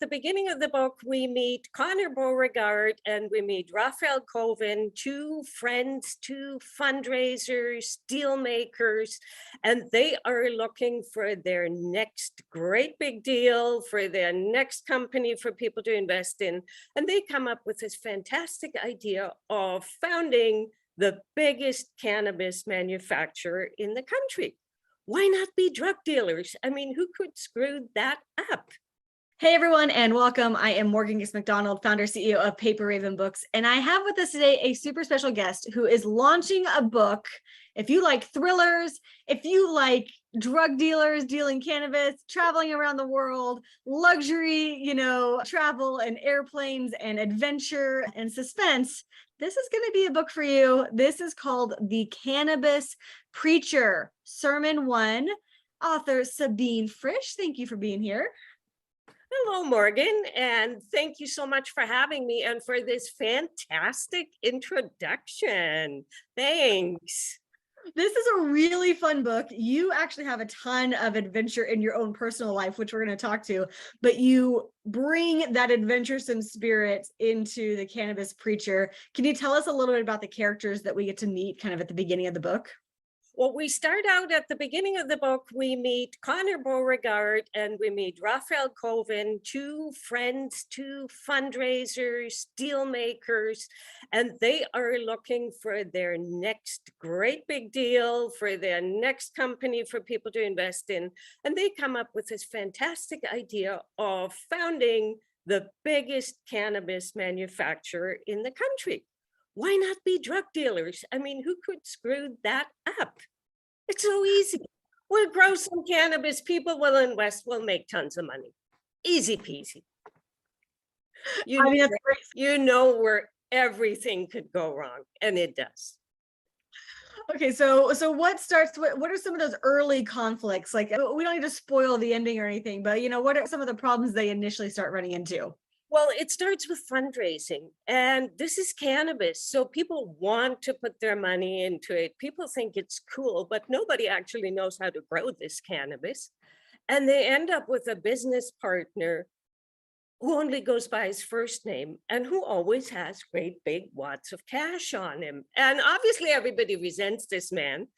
the beginning of the book, we meet Connor Beauregard and we meet Raphael Colvin, two friends, two fundraisers, deal makers, and they are looking for their next great big deal, for their next company for people to invest in. And they come up with this fantastic idea of founding the biggest cannabis manufacturer in the country. Why not be drug dealers? I mean, who could screw that up? Hey everyone, and welcome. I am Morgan Gist McDonald, founder CEO of Paper Raven Books, and I have with us today a super special guest who is launching a book. If you like thrillers, if you like drug dealers dealing cannabis, traveling around the world, luxury, travel and airplanes and adventure and suspense, this is going to be a book for you. This is called The Cannabis Preacher, Sermon 1, author Sabine Frisch. Thank you for being here. Hello, Morgan, and thank you so much for having me and for this fantastic introduction. Thanks. This is a really fun book. You actually have a ton of adventure in your own personal life, which we're going to talk to, but you bring that adventuresome spirit into The Cannabis Preacher. Can you tell us a little bit about the characters that we get to meet kind of at the beginning of the book? Well, we start out at the beginning of the book, we meet Connor Beauregard and we meet Raphael Colvin, two friends, two fundraisers, deal makers, and they are looking for their next great big deal, for their next company for people to invest in. And they come up with this fantastic idea of founding the biggest cannabis manufacturer in the country. Why not be drug dealers? I mean, who could screw that up? It's so easy. We'll grow some cannabis, people will invest, we'll make tons of money. Easy peasy. You know where everything could go wrong, and it does. Okay, so what are some of those early conflicts? Like, we don't need to spoil the ending or anything, but what are some of the problems they initially start running into? Well, it starts with fundraising, and this is cannabis. So people want to put their money into it. People think it's cool, but nobody actually knows how to grow this cannabis. And they end up with a business partner who only goes by his first name and who always has great big wads of cash on him. And obviously everybody resents this man.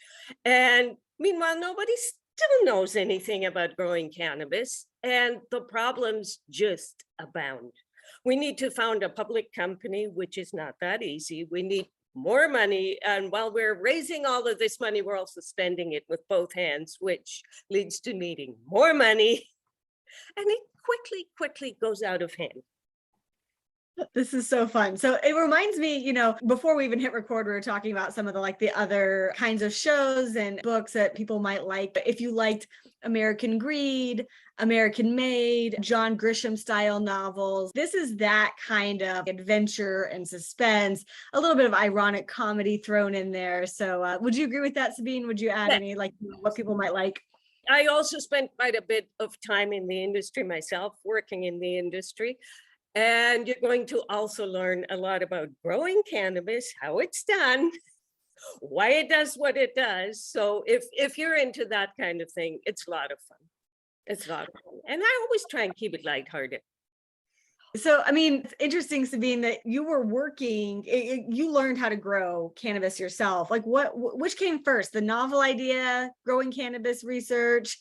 And meanwhile, nobody still knows anything about growing cannabis, and the problems just abound. We need to found a public company, which is not that easy. We need more money, and while we're raising all of this money, we're also spending it with both hands, which leads to needing more money, and it quickly goes out of hand. This is so fun. So it reminds me, before we even hit record, we were talking about some of the other kinds of shows and books that people might like. But if you liked American Greed, American Made, John Grisham style novels, this is that kind of adventure and suspense, a little bit of ironic comedy thrown in there. So would you agree with that, Sabine? Would you add any, what people might like? I also spent quite a bit of time in the industry myself, working in the industry. And you're going to also learn a lot about growing cannabis, how it's done, why it does what it does. So if you're into that kind of thing, it's a lot of fun. It's a lot of fun. And I always try and keep it lighthearted. So, I mean, it's interesting, Sabine, that you were working, you learned how to grow cannabis yourself. Like which came first, the novel idea, growing cannabis research?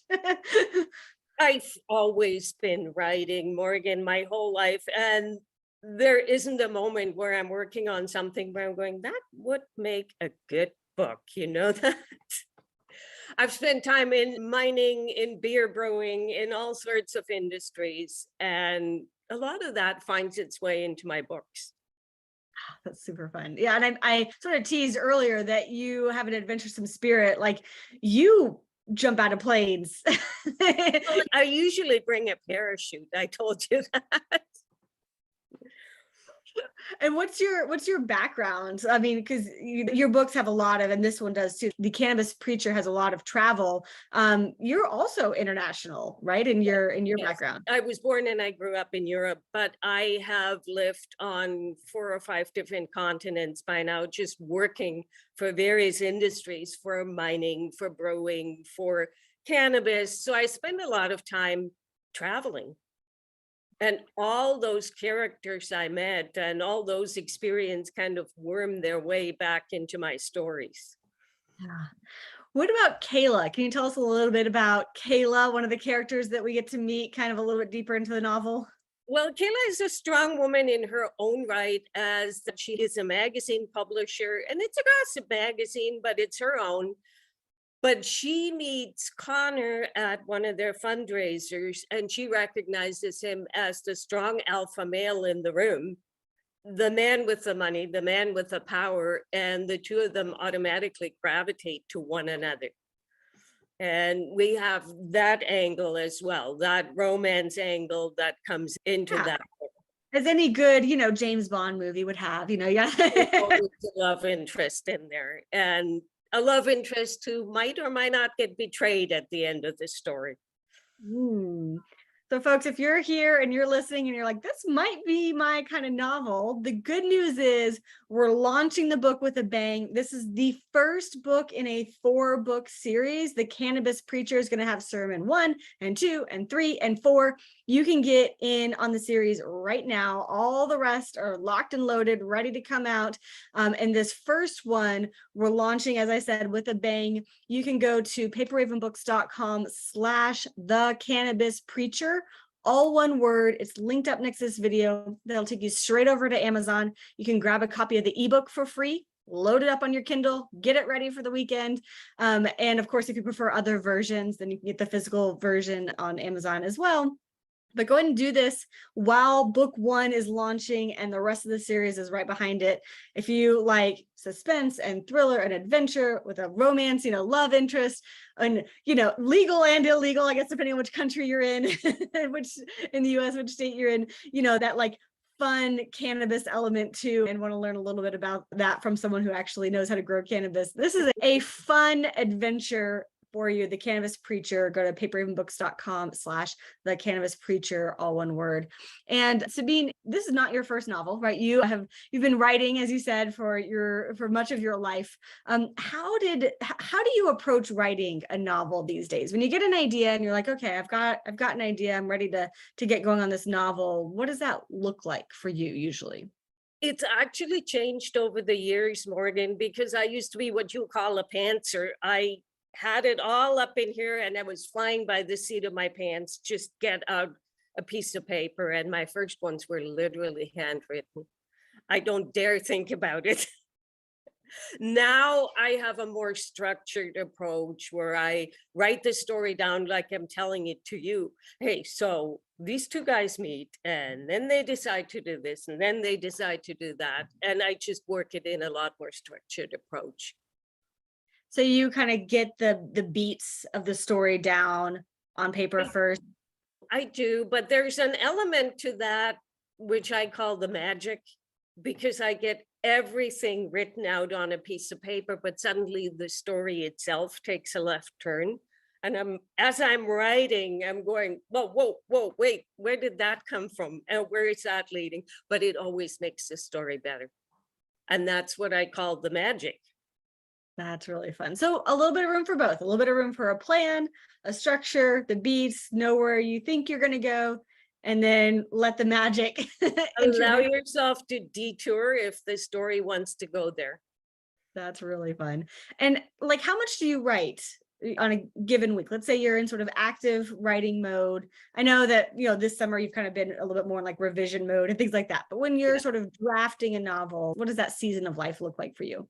I've always been writing, Morgan, my whole life. And there isn't a moment where I'm working on something where I'm going, that would make a good book, that? I've spent time in mining, in beer brewing, in all sorts of industries. And a lot of that finds its way into my books. That's super fun. Yeah. And I sort of teased earlier that you have an adventuresome spirit. Like, you jump out of planes. Well, I usually bring a parachute. I told you that. And what's your background? I mean, because your books have a lot of, and this one does too. The Cannabis Preacher has a lot of travel. You're also international, right? In your Yes. background. I was born and I grew up in Europe, but I have lived on 4 or 5 different continents by now, just working for various industries, for mining, for brewing, for cannabis. So I spend a lot of time traveling. And all those characters I met and all those experiences kind of wormed their way back into my stories. Yeah. What about Kayla? Can you tell us a little bit about Kayla, one of the characters that we get to meet kind of a little bit deeper into the novel? Well, Kayla is a strong woman in her own right, as that she is a magazine publisher, and it's a gossip magazine, but it's her own. But she meets Connor at one of their fundraisers, and she recognizes him as the strong alpha male in the room, the man with the money, the man with the power, and the two of them automatically gravitate to one another. And we have that angle as well, that romance angle that comes into Yeah. that. As any good, James Bond movie would have, yeah. There's always a love interest in there, and a love interest who might or might not get betrayed at the end of the story. So folks, if you're here and you're listening and you're like, this might be my kind of novel, the good news is we're launching the book with a bang. This is the first book in a 4-book series. The Cannabis Preacher is going to have sermon 1 and 2 and 3 and 4. You can get in on the series right now. All the rest are locked and loaded, ready to come out. And this first one, we're launching, as I said, with a bang. You can go to paperravenbooks.com/The Cannabis Preacher. All one word. It's linked up next to this video. That'll take you straight over to Amazon. You can grab a copy of the ebook for free, load it up on your Kindle, get it ready for the weekend. And of course, if you prefer other versions, then you can get the physical version on Amazon as well. But go ahead and do this while book 1 is launching and the rest of the series is right behind it. If you like suspense and thriller and adventure with a romance, love interest, and, legal and illegal, I guess, depending on which country you're in, which in the US, which state you're in, that like fun cannabis element too, and want to learn a little bit about that from someone who actually knows how to grow cannabis. This is a fun adventure for you, The Cannabis Preacher. Go to paperravenbooks.com/The Cannabis Preacher, all one word. And Sabine, this is not your first novel, right? You've been writing, as you said, for much of your life. How do you approach writing a novel these days? When you get an idea and you're like, okay, I've got an idea, I'm ready to get going on this novel. What does that look like for you usually? It's actually changed over the years, Morgan, because I used to be what you call a pantser. I had it all up in here and I was flying by the seat of my pants, just get out a piece of paper. And my first ones were literally handwritten. I don't dare think about it. Now I have a more structured approach where I write the story down like I'm telling it to you. Hey, so these two guys meet and then they decide to do this and then they decide to do that. And I just work it in a lot more structured approach. So you kind of get the beats of the story down on paper first? I do, but there's an element to that which I call the magic, because I get everything written out on a piece of paper, but suddenly the story itself takes a left turn. And as I'm writing, I'm going, whoa, wait, where did that come from? And where is that leading? But it always makes the story better. And that's what I call the magic. That's really fun. So a little bit of room for both, a little bit of room for a plan, a structure, the beats, know where you think you're going to go, and then let the magic allow yourself to detour if the story wants to go there. That's really fun. And like, how much do you write on a given week? Let's say you're in sort of active writing mode. I know that, this summer you've kind of been a little bit more in like revision mode and things like that. But when you're sort of drafting a novel, what does that season of life look like for you?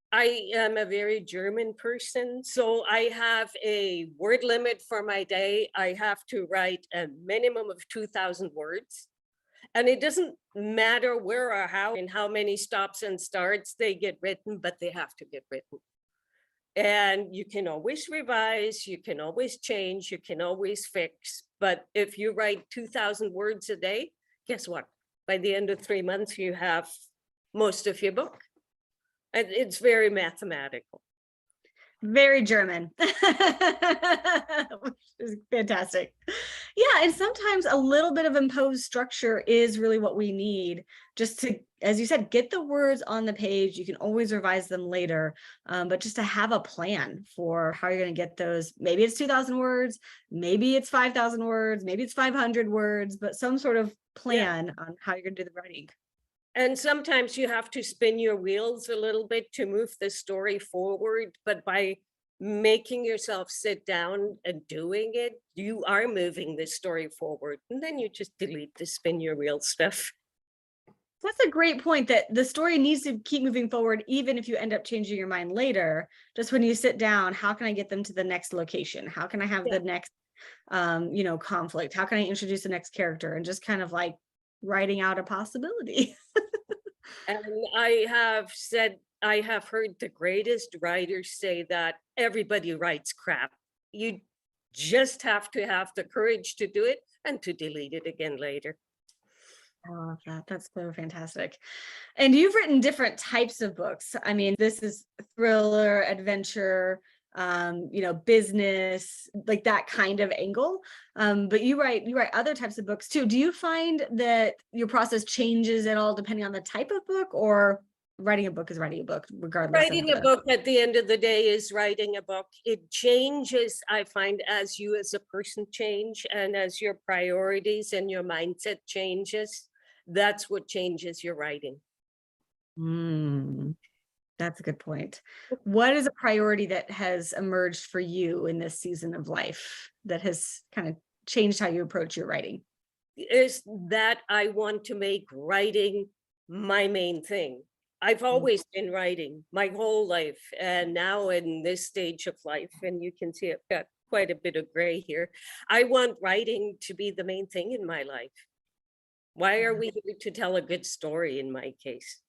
I am a very German person, so I have a word limit for my day. I have to write a minimum of 2,000 words. And it doesn't matter where or how and how many stops and starts they get written, but they have to get written. And you can always revise, you can always change, you can always fix. But if you write 2,000 words a day, guess what? By the end of 3 months, you have most of your book. And it's very mathematical. Very German, which is fantastic. Yeah, and sometimes a little bit of imposed structure is really what we need just to, as you said, get the words on the page. You can always revise them later, but just to have a plan for how you're going to get those. Maybe it's 2,000 words, maybe it's 5,000 words, maybe it's 500 words, but some sort of plan on how you're going to do the writing. And sometimes you have to spin your wheels a little bit to move the story forward, but by making yourself sit down and doing it, you are moving the story forward. And then you just delete the spin your wheel stuff. That's a great point, that the story needs to keep moving forward, even if you end up changing your mind later. Just when you sit down, how can I get them to the next location? How can I have the next, conflict? How can I introduce the next character? And just kind of like writing out a possibility. And I have heard the greatest writers say that everybody writes crap. You just have to have the courage to do it and to delete it again later. I love that. That's so fantastic. And you've written different types of books. I mean, this is thriller, adventure, business, like that kind of angle. But you write other types of books too. Do you find that your process changes at all depending on the type of book, or writing a book is writing a book regardless? Writing a book at the end of the day is writing a book. It changes, I find, as you as a person change, and as your priorities and your mindset changes. That's what changes your writing. That's a good point. What is a priority that has emerged for you in this season of life that has kind of changed how you approach your writing? Is that I want to make writing my main thing. I've always been writing my whole life, and now in this stage of life, and you can see I've got quite a bit of gray here, I want writing to be the main thing in my life. Why are we here to tell a good story in my case?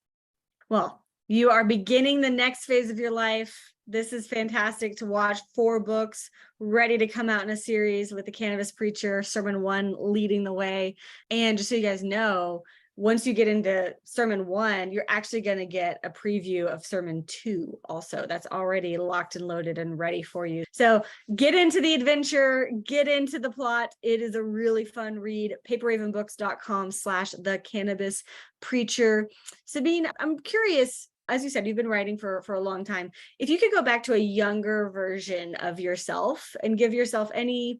Well, you are beginning the next phase of your life. This is fantastic to watch. 4 books ready to come out in a series with the Cannabis Preacher, Sermon 1 leading the way. And just so you guys know, once you get into Sermon 1, you're actually going to get a preview of Sermon 2 also. That's already locked and loaded and ready for you. So get into the adventure, get into the plot. It is a really fun read. paperravenbooks.com/the Cannabis Preacher. Sabine, I'm curious, as you said, you've been writing for a long time. If you could go back to a younger version of yourself and give yourself any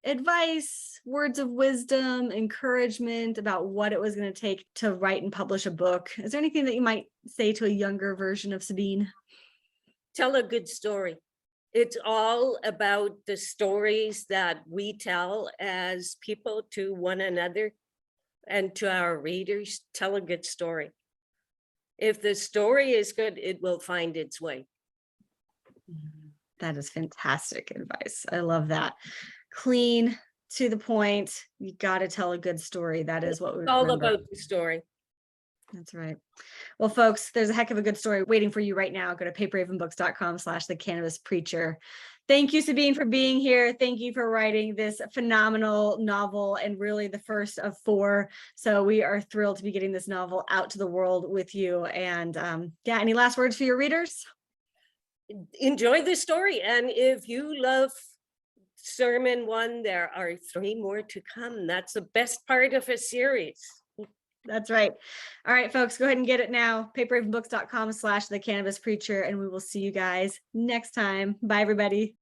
advice, words of wisdom, encouragement about what it was going to take to write and publish a book, is there anything that you might say to a younger version of Sabine? Tell a good story. It's all about the stories that we tell as people to one another and to our readers. Tell a good story. If the story is good, it will find its way. That is fantastic advice. I love that. Clean, to the point. You got to tell a good story. That is what we're all about, the story. That's right. Well, folks, there's a heck of a good story waiting for you right now. Go to paperravenbooks.com/the Cannabis Preacher. Thank you, Sabine, for being here. Thank you for writing this phenomenal novel, and really the first of 4. So we are thrilled to be getting this novel out to the world with you. And any last words for your readers? Enjoy the story. And if you love Sermon 1, there are 3 more to come. That's the best part of a series. That's right. All right, folks, go ahead and get it now. paperravenbooks.com/the Cannabis Preacher, and we will see you guys next time. Bye, everybody.